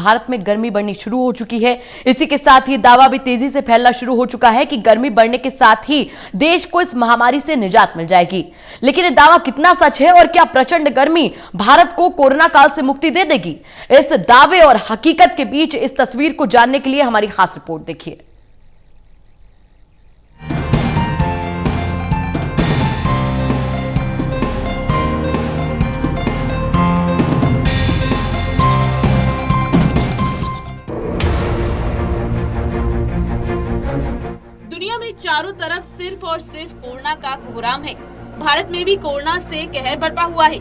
भारत में गर्मी बढ़नी शुरू हो चुकी है। इसी के साथ ही दावा भी तेजी से फैलना शुरू हो चुका है कि गर्मी बढ़ने के साथ ही देश को इस महामारी से निजात मिल जाएगी। लेकिन ये दावा कितना सच है और क्या प्रचंड गर्मी भारत को कोरोना काल से मुक्ति दे देगी? इस दावे और हकीकत के बीच इस तस्वीर को जानने के लिए हमारी खास रिपोर्ट देखिए। दुनिया में चारों तरफ सिर्फ और सिर्फ कोरोना का कोहराम है। भारत में भी कोरोना से कहर बरपा हुआ है।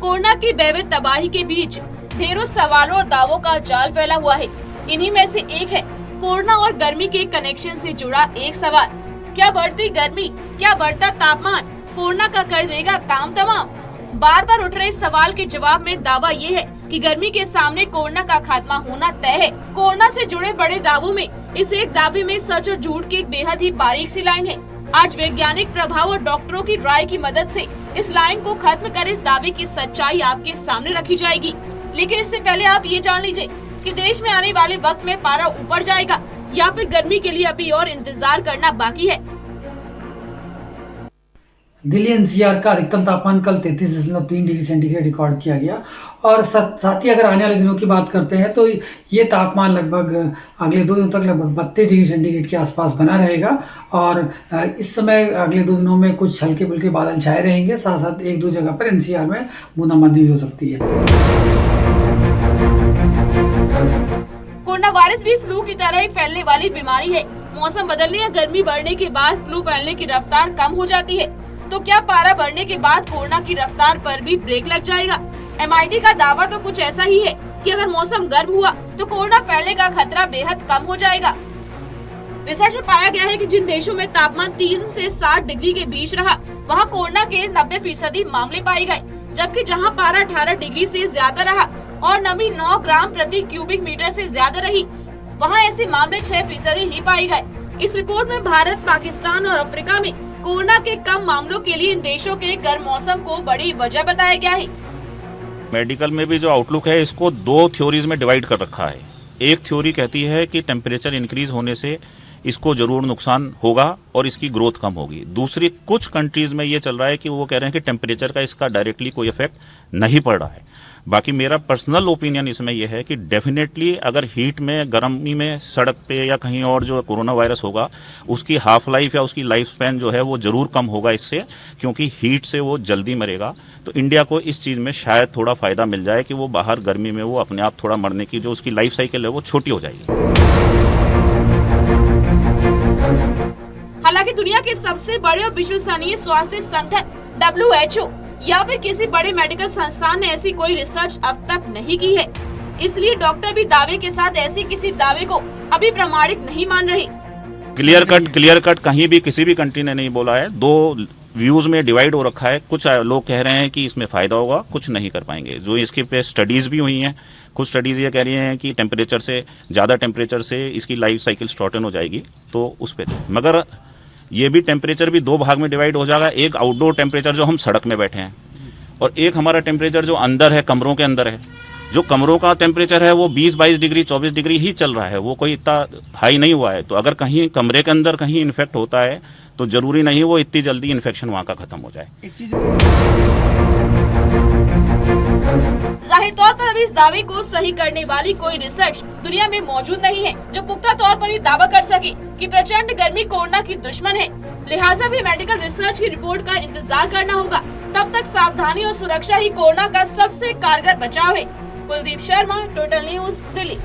कोरोना की भयावह तबाही के बीच ढेरों सवालों और दावों का जाल फैला हुआ है। इन्हीं में से एक है कोरोना और गर्मी के कनेक्शन से जुड़ा एक सवाल। क्या बढ़ती गर्मी, क्या बढ़ता तापमान कोरोना का कर देगा काम तमाम? बार बार उठ रहे सवाल के जवाब में दावा ये है कि गर्मी के सामने कोरोना का खात्मा होना तय है। कोरोना से जुड़े बड़े दावों में इस एक दावे में सच और झूठ की एक बेहद ही बारीक सी लाइन है। आज वैज्ञानिक प्रभाव और डॉक्टरों की राय की मदद से इस लाइन को खत्म कर इस दावे की सच्चाई आपके सामने रखी जाएगी। लेकिन इससे पहले आप ये जान लीजिए कि देश में आने वाले वक्त में पारा ऊपर जाएगा या फिर गर्मी के लिए अभी और इंतजार करना बाकी है। दिल्ली एनसीआर का अधिकतम तापमान कल 33.3 डिग्री सेंटीग्रेड रिकॉर्ड किया गया और साथ ही अगर आने वाले दिनों की बात करते हैं तो ये तापमान लगभग अगले 2 दिनों तक लगभग 32 डिग्री सेंटीग्रेड के आसपास बना रहेगा। और इस समय अगले 2 दिनों में कुछ हल्के फुल्के बादल छाए रहेंगे, साथ साथ 1-2 जगह पर एनसीआर में बूंदाबांदी भी हो सकती है। कोरोना वायरस भी फ्लू की तरह ही फैलने वाली बीमारी है। मौसम बदलने या गर्मी बढ़ने के बाद फ्लू फैलने की रफ्तार कम हो जाती है। तो क्या पारा बढ़ने के बाद कोरोना की रफ्तार पर भी ब्रेक लग जाएगा? MIT का दावा तो कुछ ऐसा ही है कि अगर मौसम गर्म हुआ तो कोरोना फैलने का खतरा बेहद कम हो जाएगा। रिसर्च में पाया गया है कि जिन देशों में तापमान 3 से 7 डिग्री के बीच रहा, वहां कोरोना के 90% मामले पाए गए, जबकि जहां पारा 18 डिग्री से ज्यादा रहा और नमी 9 ग्राम प्रति क्यूबिक मीटर से ज्यादा रही, वहाँ ऐसे मामले 6% ही पाए गए। इस रिपोर्ट में भारत, पाकिस्तान और अफ्रीका में कोरोना के कम मामलों के लिए इन देशों के गर्म मौसम को बड़ी वजह बताया गया है। मेडिकल में भी जो आउटलुक है इसको 2 थ्योरीज में डिवाइड कर रखा है। एक थ्योरी कहती है कि टेम्परेचर इंक्रीज होने से इसको जरूर नुकसान होगा और इसकी ग्रोथ कम होगी। दूसरी कुछ कंट्रीज में ये चल रहा है कि वो कह रहे हैं कि टेम्परेचर का इसका डायरेक्टली कोई इफेक्ट नहीं पड़ रहा है। बाकी मेरा पर्सनल ओपिनियन इसमें यह है कि डेफिनेटली अगर हीट में, गर्मी में, सड़क पे या कहीं और जो कोरोना वायरस होगा उसकी हाफ लाइफ या उसकी लाइफ स्पैन जो है वो जरूर कम होगा इससे, क्योंकि हीट से वो जल्दी मरेगा। तो इंडिया को इस चीज में शायद थोड़ा फायदा मिल जाए कि वो बाहर गर्मी में वो अपने आप थोड़ा मरने की जो उसकी लाइफ साइकिल है वो छोटी हो जाएगी। हालांकि दुनिया के सबसे बड़े और विश्वसनीय स्वास्थ्य संगठन WHO या फिर किसी बड़े मेडिकल संस्थान ने ऐसी कोई रिसर्च अब तक नहीं की है। इसलिए डॉक्टर भी दावे के साथ ऐसी किसी दावे को अभी प्रमाणिक नहीं मान रहे। क्लियर कट कहीं भी किसी भी कंट्री ने नहीं बोला है। 2 व्यूज में डिवाइड हो रखा है। कुछ लोग कह रहे हैं कि इसमें फायदा होगा, कुछ नहीं कर पाएंगे। जो इसके पे स्टडीज भी हुई हैं, कुछ स्टडीज ये कह रही हैं कि टेम्परेचर से, ज्यादा टेम्परेचर से इसकी लाइफ साइकिल शॉर्टन हो जाएगी, तो उस पे मगर ये भी टेम्परेचर भी 2 भाग में डिवाइड हो जाएगा। एक आउटडोर टेम्परेचर जो हम सड़क में बैठे हैं, और एक हमारा टेम्परेचर जो अंदर है, कमरों के अंदर है। जो कमरों का टेम्परेचर है वो 20-22 डिग्री, 24 डिग्री ही चल रहा है, वो कोई इतना हाई नहीं हुआ है। तो अगर कहीं कमरे के अंदर कहीं इन्फेक्ट होता है तो जरूरी नहीं वो इतनी जल्दी इन्फेक्शन वहां का खत्म हो जाए। जाहिर तौर पर अभी इस दावे को सही करने वाली कोई रिसर्च दुनिया में मौजूद नहीं है जो पुख्ता तौर पर ये दावा कर सके कि प्रचंड गर्मी कोरोना की दुश्मन है। लिहाजा भी मेडिकल रिसर्च की रिपोर्ट का इंतजार करना होगा। तब तक सावधानी और सुरक्षा ही कोरोना का सबसे कारगर बचाव है। Kuldeep Sharma, total news, Delhi.